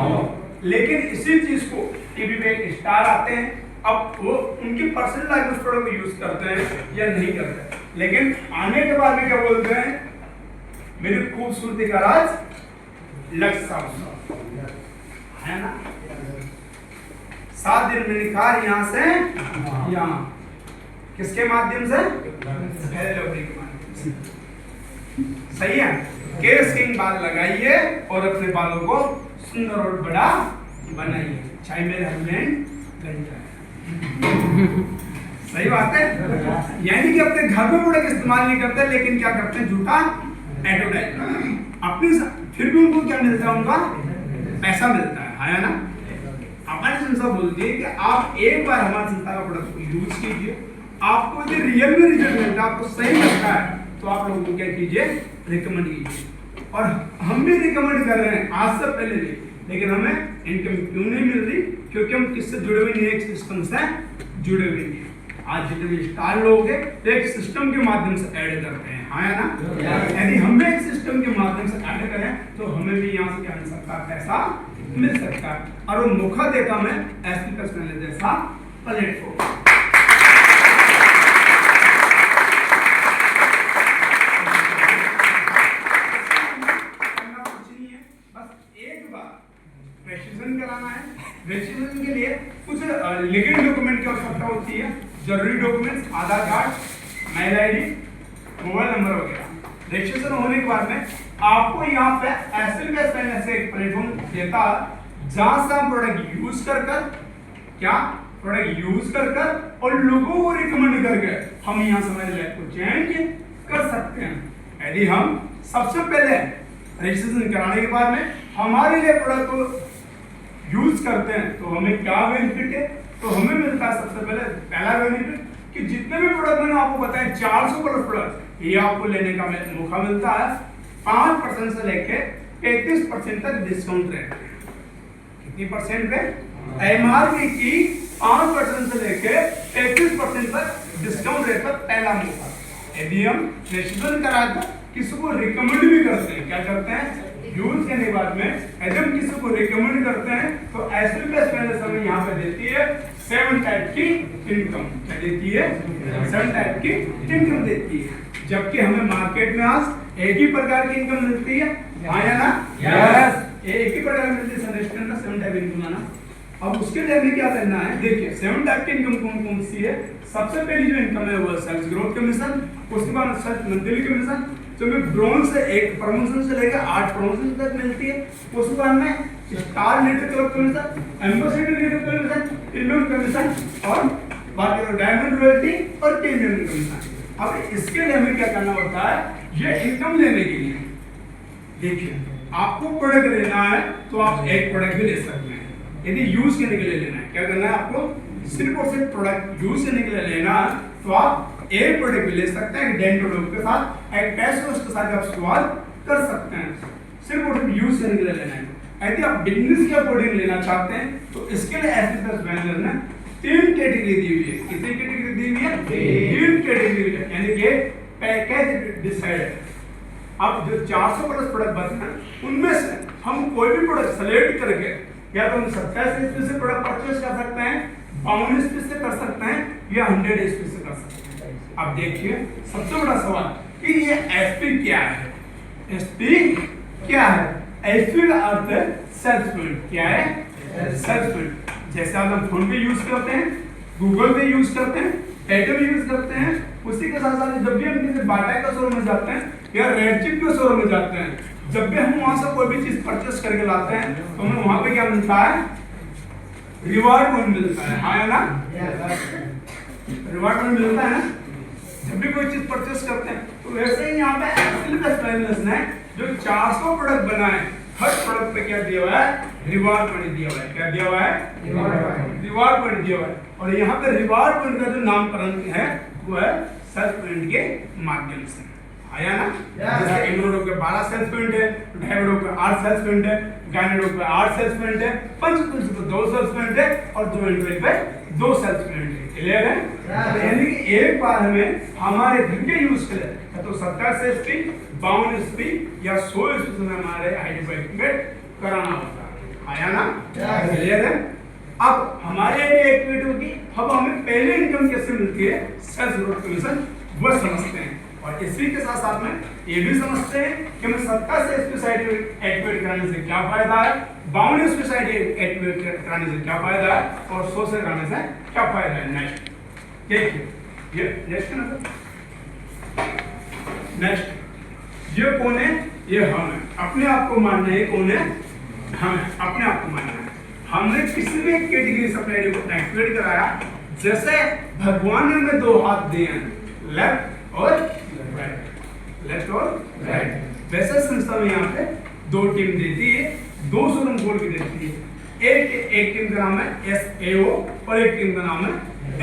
लेकिन इसी चीज को टीवी पे एक स्टार आते हैं, अब वो उनकी पर्सनल लाइफ में प्रोडक्ट को यूज करते हैं या नहीं करते, लेकिन आने के बाद में क्या बोलते हैं, मेरी खूबसूरती का राज लक्ष्य है ना? 7 दिन में निकाल यहाँ से यहाँ, किसके माध्यम से? के माध्यम से। सही है? केस किंग बाल लगाइए और अपने बालों को सुंदर और बड़ा बनाइए, चाहे मेरे हस्बैंड बन जाए। सही बात है? यानी कि अपने घर में प्रोडक्ट इस्तेमाल नहीं करते, लेकिन क्या करते हैं, झूठा एडवर्टाइज अपनी, फिर भी उनको क्या मिलता है, उनका पैसा मिलता है ना? हमारी संस्था बोलती है कि आप एक बार हमारी संस्था का प्रोडक्ट यूज कीजिए, आपको यदि रियल में रिजल्ट मिलता है, आपको सही लगता है, तो आप लोगों को क्या कीजिए, रिकमेंड कीजिए। और हम भी रिकमेंड कर रहे हैं आज से पहले भी, लेकिन हमें इनकम क्यों नहीं मिल रही? क्योंकि हम किससे जुड़े हुए नहीं, एक सिस्टम से जुड़े हुए नहीं। आज जितने भी स्टार लोग हैं तो एक सिस्टम के माध्यम से ऐड करते हैं, हाँ या ना? यदि हम भी एक सिस्टम के माध्यम से ऐड करें तो हमें भी यहाँ से क्या मिल सकता है, पैसा मिल सकता है। और वो मौका देता मैं एसपी मैनेजर जैसा प्लेटफॉर्म। रजिस्ट्रेशन कराना है। रजिस्ट्रेशन के लिए कुछ लीगल डॉक्यूमेंट की आवश्यकता होती है। जरूरी documents Aadhaar card, mail ID, mobile number वगैरह। रजिस्ट्रेशन होने के बाद में आपको यहाँ पे एसएल बेस फाइनेंस से एक प्लेटफॉर्म देता है जहां से हम प्रोडक्ट यूज कर और लोगों को रिकमेंड करके हम यहाँ से हमारे लाइफ को चेंज कर सकते हैं। यदि हम सबसे पहले रजिस्ट्रेशन कराने के बाद में हमारे लिए प्रोडक्ट को यूज करते हैं तो हमें क्या बेनिफिट है? तो हमें मिलता है सबसे पहला बेनिफिट कि जितने भी प्रोडक्ट मैंने आपको बताए 400 प्लस प्रोडक्ट, ये आपको लेने का मौका मिलता है 5% से लेके 33% तक डिस्काउंट रेट। कितनी परसेंट पे? एमआरपी की 5% से लेके 33% तक डिस्काउंट रेट पर पहला मौका। यदि हम रजिस्ट्रेशन कराकर किसी को रिकमेंड भी करते हैं, क्या करते हैं, यूज करने के बाद में यदि हम किसी को रिकमेंड करते हैं तो एसपी बेस फाइनेंस हमें यहाँ पे देती है 7 टाइप की इनकम। क्या देती है? 7 टाइप की इनकम देती है। जबकि हमें मार्केट में आज एक ही प्रकार की इनकम मिलती है, हाँ या ना? यस, एक ही प्रकार की मिलती है। सजेशन का 7 टाइप इनकम आना। अब उसके लिए हमें क्या करना है, देखिए 7 टाइप की इनकम कौन कौन सी है। सबसे पहली जो इनकम है वो सेल्स ग्रोथ कमीशन, उसके बाद सेल्स मंथली कमीशन जो में ब्रोंज से 1 प्रमोशन से लेकर 8 प्रमोशन तक मिलती है। उसके बाद में star leader club commission, ambassador leader commission, premium commission और बाकी डायमंड रॉयल्टी और प्रीमियम कमीशन। अब इसके लिए हमें क्या करना होता है, ये इनकम लेने के लिए देखिए आपको प्रोडक्ट लेना है तो आप एक प्रोडक्ट भी ले सकते हैं। यदि यूज करने के लिए लेना है, क्या करना है आपको, सिर्फ और सिर्फ प्रोडक्ट यूज करने के लिए लेना है तो आप एक प्रोडक्ट भी ले सकते हैं। डेंटोलॉग के साथ एक पैसे उसके साथ आप शुरुआत कर सकते हैं। सिर्फ और सिर्फ यूज करने के लिए लेना है। यदि आप बिजनेस के अकॉर्डिंग लेना चाहते हैं तो इसके लिए एसपी मैनेजर ने 3 कैटेगरी दी हुई है। कितनी कैटेगरी दी हुई है? 3 कैटेगरी है, यानी कि पैकेज डिसाइडेड। अब जो 400 प्लस प्रोडक्ट बचते हैं उनमें से हम कोई भी प्रोडक्ट सेलेक्ट करके या तो हम 27 एसपी से प्रोडक्ट परचेस कर सकते हैं, 52 एसपी से कर सकते हैं या 100 एसपी से कर सकते हैं। अब देखिए सबसे बड़ा सवाल कि ये एसपी क्या है। एसपी क्या है? एसपी का अर्थ है सर्च पॉइंट। क्या है? Search point. जैसे आप फोन पे यूज करते हैं, गूगल पे यूज करते हैं, एयरटेल पे यूज करते हैं, उसी के साथ साथ जब भी हम किसी बाटा का शोरूम में जाते हैं या रेडचिप के शोरूम में जाते हैं, जब भी हम वहां से कोई भी चीज परचेस करके लाते हैं तो हमें वहां पे क्या मिलता है, रिवार्ड पॉइंट मिलता है, हाँ या ना? रिवार्ड पॉइंट मिलता है ना जब भी कोई चीज परचेस करते हैं। तो वैसे ही यहाँ पे एक्सेल बेस फाइनेंस ने जो 400 प्रोडक्ट बनाए, हर प्रोडक्ट पे क्या दिया हुआ है, रिवार्ड पॉइंट दिया हुआ है। क्या दिया हुआ है? रिवार्ड पॉइंट दिया हुआ है। और यहाँ पे रिवार्ड पॉइंट का जो नामकरण है वो है सेल्स पॉइंट के माध्यम से, आया ना? जैसे एमरोडो के 12 सेल्स पॉइंट है, डायमंडो पे 8 सेल्स पॉइंट है, गायनेडो पे 8 सेल्स पॉइंट है, पंचकुंज पे 2 सेल्स पॉइंट है और जोइंट्वेल पे 2 सेल्स पॉइंट है। क्लियर है? यानी कि एक बार हमें हमारे घर के यूज के लिए तो 27 एसपी, 52 एसपी या 100 एसपी में हमारे आईडी पर एक्टिवेट कराना होता है, आया ना? क्लियर है? अब हमारे एक्टिवेट होगी, अब हमें पहले इनकम कैसे मिलती है, सेल्स ग्रोथ कमीशन, वो समझते हैं। और इसी के साथ साथ में ये भी समझते हैं कि हमें 27 एसपी साइड एक्टिवेट कराने से क्या फायदा है, 52 एसपी साइड एक्टिवेट कराने से क्या फायदा है और 100 से कराने से क्या फायदा है। नेक्स्ट देखिए ये नेक्स्ट है ना सर, नेक्स्ट ये कौन है, ये हम है। अपने आप को मानना है, कौन है, हम है, अपने आप को मानना है। हमने किसी भी कैटेगरी से अपने आईडी को एक्टिवेट कराया, जैसे भगवान ने हमें 2 हाथ दिए हैं, लेफ्ट और राइट, लेफ्ट और राइट, वैसे संस्था में यहाँ पे 2 टीम देती है, 2 शोरूम खोल के देती है। एक टीम का नाम है SAO और एक टीम का नाम है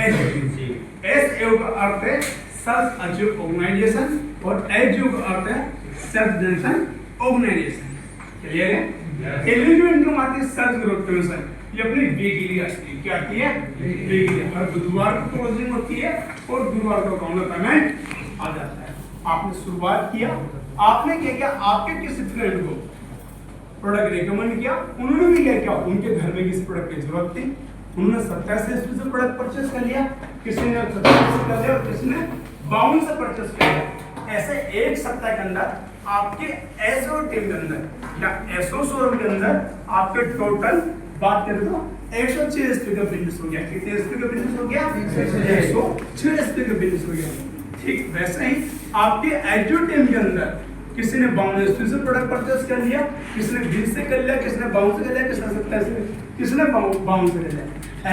SAO। SAO का अर्थ है सेल्फ अचीव ऑर्गेनाइजेशन और एच जो अर्थ है सेल्फ जनरेशन ऑर्गेनाइजेशन। क्लियर है? एलिजिबल इनकम आती है सेल्फ ग्रोथ कमीशन, ये अपनी वीकली आती है। क्या आती है? वीकली। हर बुधवार को क्लोजिंग होती है और गुरुवार को अकाउंट में पेमेंट आ जाता है। आपने शुरुआत किया, आपने क्या किया, आपके किसी फ्रेंड को प्रोडक्ट रिकमेंड किया, उन्होंने भी क्या किया, उनके घर में किसी प्रोडक्ट की जरूरत थी, उन्होंने 27 से प्रोडक्ट परचेस कर लिया, किसी ने 27 से कर लिया और किसी ने 52 से परचेस कर लिया। ऐसे एक सप्ताह के अंदर आपके एसओ टीम के अंदर या एसओ शोरूम के अंदर आपके टोटल बात करें तो 106 एसपी का बिजनेस हो गया। कितने एसपी का बिजनेस हो गया? 106 एसपी का बिजनेस हो गया। ठीक वैसे ही आपके एसओ टीम के अंदर किसी ने 52 एसपी से प्रोडक्ट परचेस कर लिया, किसी ने 20 से कर लिया, किसी ने 52 से कर लिया, किसी ने 27 से, किसी ने 52 से कर लिया।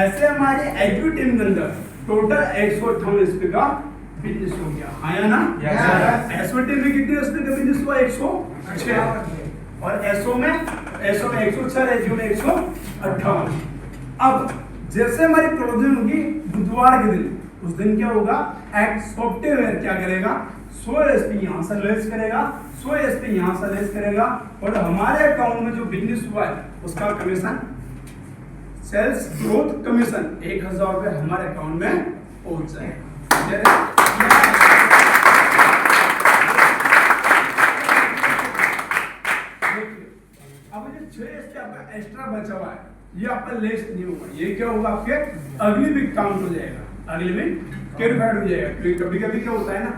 ऐसे हमारे एसओ टीम के अंदर टोटल 158 एसपी का बिजनेस हो गया। आया ना? एसओ टीम में कितने एसपी का बिजनेस हुआ? 106 और एसओ में 106, एसओ में 158। अब जैसे हमारी क्लोजिंग होगी बुधवार के दिन, उस दिन क्या होगा, एक्ट सॉफ्टवेयर क्या करेगा, 100 एसपी यहाँ से लेस करेगा, 100 एसपी यहाँ से लेस करेगा और हमारे अकाउंट में जो बिजनेस हुआ है उसका कमीशन, सेल्स ग्रोथ कमीशन 1000 रुपए हमारे अकाउंट में पहुंच जाएगा। अब ये 6 एसपी आपका एक्स्ट्रा बचा हुआ है, ये आपका लेस नहीं होगा, ये क्या होगा, आपके अगली वीक काउंट हो जाएगा, अगली वीक कैलकुलेट हो जाएगा। क्योंकि कभी कभी क्या होता है ना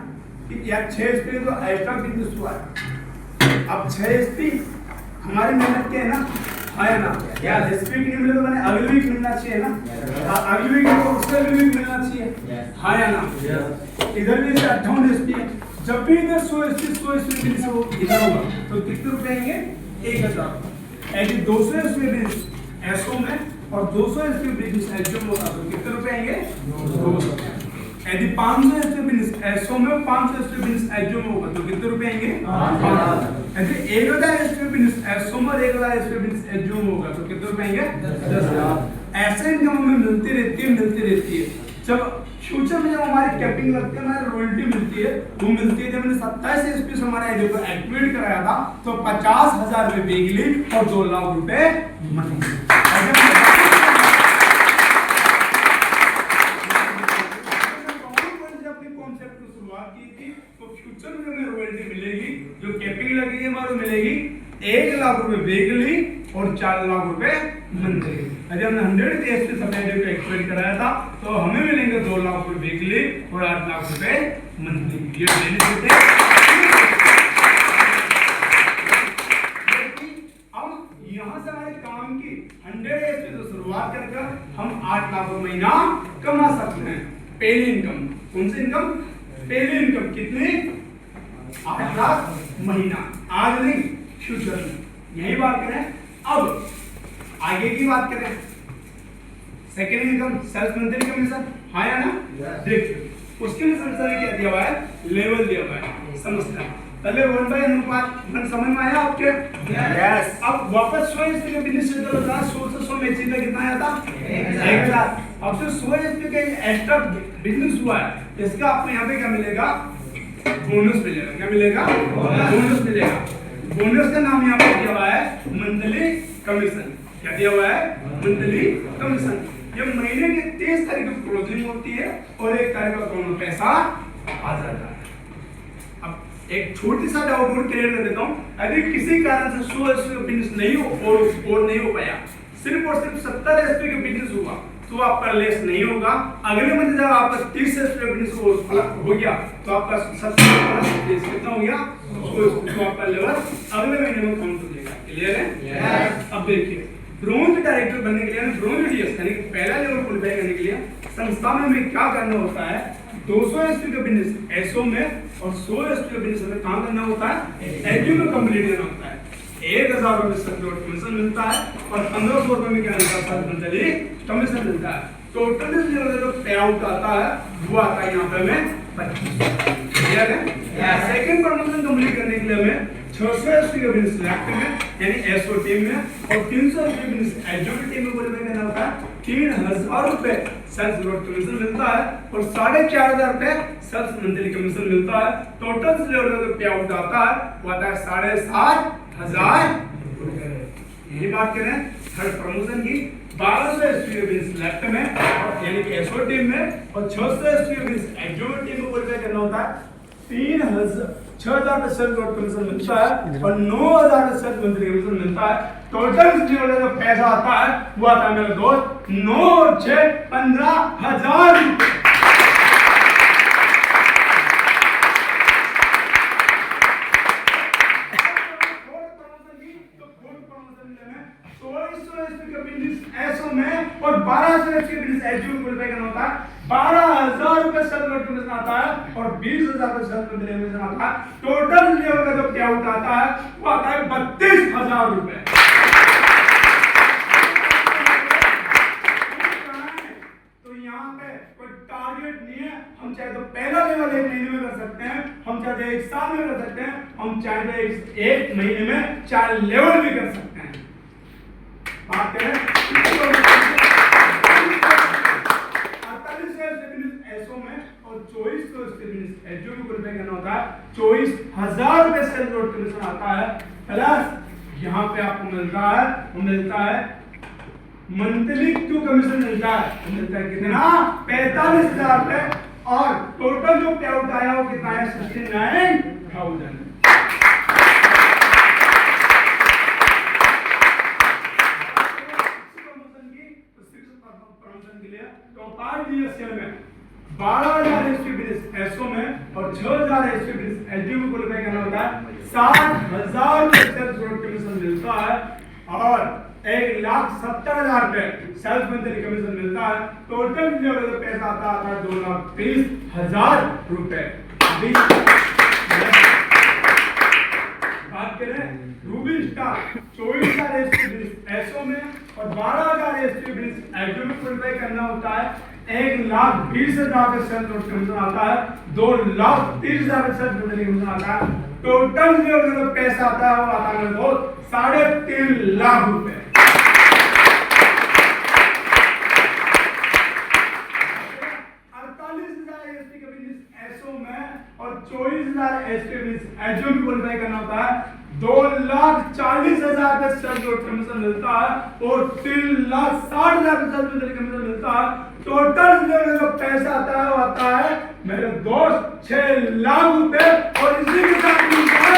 कि यार 6 एसपी तो एक्स्ट्रा बिजनेस हुआ है, अब 6 एसपी हमारी मेहनत के है ना, आया ना, यार एसपी की नहीं मिले तो मैंने अगली वीक मिलना चाहिए ना, अगली वीक को उससे अगली वीक मिलना चाहिए, हाँ या ना। इधर भी 58 एसपी है, जब भी इधर 100 एसपी बिजनेस हो इधर होगा तो कितने रुपए आएंगे? 1000। ऐसे 200 एसपी बिजनेस एसओ में और 200 एसपी बिजनेस एचओ में होगा तो कितने रुपए आएंगे? 200। यदि 500 एसपी बिजनेस एसओ में और 500 एसपी बिजनेस एचओ में होगा तो कितने रुपए आएंगे? 5000। यदि 1000 एसपी बिजनेस एसओ में और 1000 एसपी बिजनेस एचओ में होगा तो कितने रुपए आएंगे? 10000। ऐसे इनकम हमें मिलती रहती है। जब फ्यूचर में जब हमारी कैपिंग लगती है, हमारी रॉयल्टी मिलती है, वो मिलती है। जब मैंने 27 एसपी से हमारा आईडी को एक्टिवेट कराया था तो 50,000 रुपए वीकली और 2 लाख रुपए मंथली। जो कैपिंग लगेगी हमारे मिलेगी 1 लाख रुपए वीकली और 4 लाख रुपए मंथली। अगर हमने 100 एसपी सप्लाई को एक्टिवेट कराया था तो हमें मिलेंगे 2 लाख रुपए वीकली और 8 लाख रुपए मंथली। ये बेनिफिट है। अब यहाँ से हमारे काम की 100 एसपी से शुरुआत कर हम 8 लाख रुपए महीना कमा सकते हैं। पहली इनकम कौन सी इनकम? पहली इनकम कितनी? 8 लाख महीना, आज नहीं फ्यूचर में। यही बात करें। अब आगे की बात करें, second income self monthly commission, हाँ या ना? देखिए उसके लिए संसार क्या दिया हुआ है, लेवल दिया हुआ है, समझते हैं पहले 1/n अनुपात समझ में आया आपके? यस। अब वापस 100 एसपी का बिजनेस सेटल होता है, 100 से 100 में चीज का कितना आया था? 1000। अब जो 100 एसपी का एक्स्ट्रा बिजनेस हुआ है इसका आपको यहाँ पे क्या मिलेगा? बोनस मिलेगा। क्या मिलेगा? बोनस मिलेगा। बोनस का नाम यहाँ पे दिया हुआ है मंथली कमीशन। क्या दिया हुआ है? Monthly commission. ये महीने की 30 तारीख को क्लोजिंग होती है और 1 तारीख को अकाउंट में पैसा आ जाता है। अब एक छोटी सा डाउट और क्लियर कर देता हूँ, यदि किसी कारण से 100 एसपी का बिजनेस नहीं हो पाया, सिर्फ और सिर्फ 70 एसपी का बिजनेस हुआ तो आपका लेस नहीं होगा। अगले महीने जब आपका 30 एसपी का बिजनेस हो गया तो आपका 70 कितना हो गया? तो आपका लेवल अगले महीने में काउंट हो जाएगा। क्लियर है? अब देखिए ब्रोंज डायरेक्टर बनने के लिए, ब्रोंज डीएस यानी पहला लेवल क्वालीफाई करने के लिए संस्था में हमें क्या करना होता है? 200 एसपी का बिजनेस एसओ में और 100 एसपी का बिजनेस हमें कहाँ करना होता है? एचओ में कंप्लीट करना होता है। 1000 रुपए सर्टिफिकेट कमीशन मिलता है और 1500 रुपए में क्या मिलता है? मंथली कमीशन मिलता है। टोटल जो पे आउट आता है वो आता है यहाँ पे हमें 25। क्लियर है? सेकंड प्रमोशन कंप्लीट करने के लिए हमें 600 एसपी का बिजनेस एक्ट में यानी एसओ टीम में और 300 एसपी बिजनेस एचओ टीम में क्वालीफाई करना होता है। होता है 3000 रुपए सेल्स ग्रोथ कमीशन मिलता है और 4500 रुपए सेल्स मंथली कमीशन मिलता है। टोटल से जो पे आउट आता है वो आता है 7500 रुपए। यही बात करें थर्ड प्रमोशन की 1200 एसपीओ लेफ्ट में यानी कि एसओ टीम में और 600 एसपीओ एग्जीक्यूटिव टीम को क्वालिफाई करना होता है। 6000 सेल्स ग्रोथ कमीशन मिलता है और 9000 सेल्स मंथली कमीशन मिलता है। टोटल जो पैसा आता है वो आता है मेरे दोस्त 9 6 15,000 रुपए। और 1200 एसपी बिजनेस एजुकेशन क्वालिफाई करना होता है 12,000 रुपए सेल्स ग्रोथ कमीशन आता है और 20,000 रुपए सेल्स मंथली कमीशन आता है। टोटल लेवल का जो पे आउट आता है वो आता है 32,000 रुपए। तो यहाँ पे कोई टारगेट नहीं है, हम चाहे तो पहला लेवल 1 महीने में कर सकते हैं, हम चाहे तो 1 साल में कर सकते हैं, हम चाहे तो 1 महीने में 4 लेवल भी कर सकते हैं। बात करें एसओ में और 2400 एसओ को क्वालिफाई करना होता है 24,000 रुपए सेल्स ग्रोथ कमीशन आता है। प्लस यहाँ पे आपको मिलता है मंथली क्यू कमीशन मिलता है कितना 45,000 रुपए और टोटल जो पे आउट आया वो कितना है 69,000। में 12,000 एसपी बिजनेस एसओ में और 6,000 एसपी बिजनेस एसडी को क्वालिफाई करना होता है 60,000 सेल्स ग्रोथ कमीशन मिलता है और 1,70,000 रुपए सेल्स मंथली कमीशन मिलता है। टोटल जो पैसा आता है 2,30,000 रुपए। बात करें ruby star 24,000 SP business SO में और 12,000 एसपी बिजनेस एसडी को क्वालिफाई करना होता है 1,20,000 का सेल्स ग्रोथ कमीशन आता है 2,30,000 का सेल्स मंथली कमीशन आता है। टोटल जो पैसा आता है वो आता है 3.5 लाख रुपए। 48,000 एसपी के बिजनेस एसओ में और 24,000 एसपी बिजनेस एसओ को क्वालिफाई करना होता है 2,40,000 का सेल्स ग्रोथ कमीशन मिलता है और 3,60,000 का सेल्स मंथली कमीशन मिलता है। टोटल जो पैसा आता है वो आता है मेरे दोस्त 6 लाख रुपए और इसी के साथ मिलता है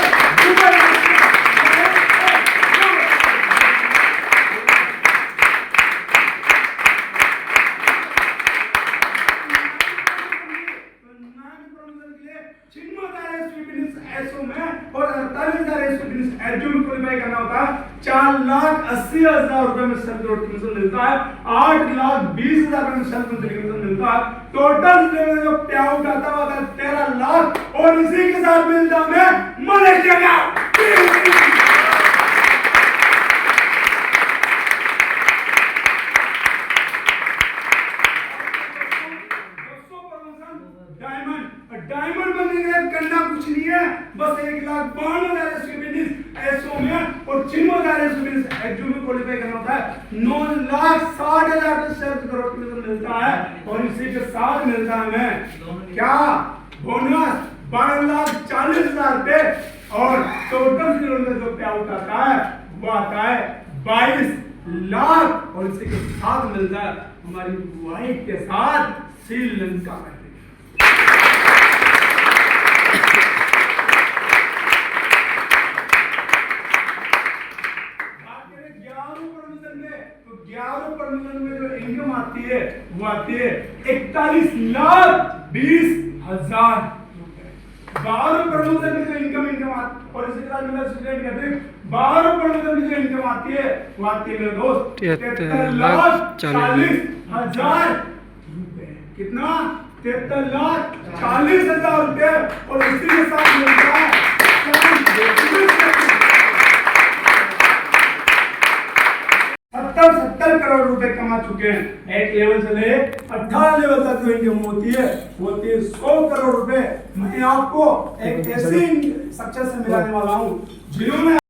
एसओ में और 48,000 एसओ बिजनेस एसडी को क्वालिफाई करना होता है 4,80,000 रुपए में सेल्स ग्रोथ कमीशन मिलता है 8,20,000 रुपए में सेल्स मंथली कमीशन मिलता है। टोटल जो पे आउट आता है 13 लाख और इसी के साथ मिलता है मलेशिया का डायमंड बनने के लिए करना कुछ नहीं है, बस 1,52,000 एसपी बिजनेस एसओ में और 96,000 एसपी बिजनेस एसडी में क्वालिफाई करना होता है 9,60,000 का सेल्स ग्रोथ कमीशन मिलता है और इसी के साथ मिलता है हमें क्या बोनस 12,40,000 रुपए और टोटल जो पे आउट आता है वो आता है 22 लाख और इसी के साथ मिलता है हमारी वाइफ के साथ श्रीलंका में। तो 11 परमिशन में जो इनकम आती है वो आती है 41,20,000 रुपए। 12 परमिशन में जो इनकम आती और इसी तरह मेरा स्टूडेंट कहते हैं 12 परमिशन में जो इनकम आती है वो आती है मेरे दोस्त 73,40,000 रुपए। कितना 73,40,000 रुपए और इसी के साथ मिलता है 70 करोड़ रुपए कमा चुके हैं। एक लेवल से ले 18 लेवल तक जो इनकम होती है 100 करोड़ रुपए। मैं आपको एक ऐसी सक्सेस से मिलाने वाला हूं जिन्होंने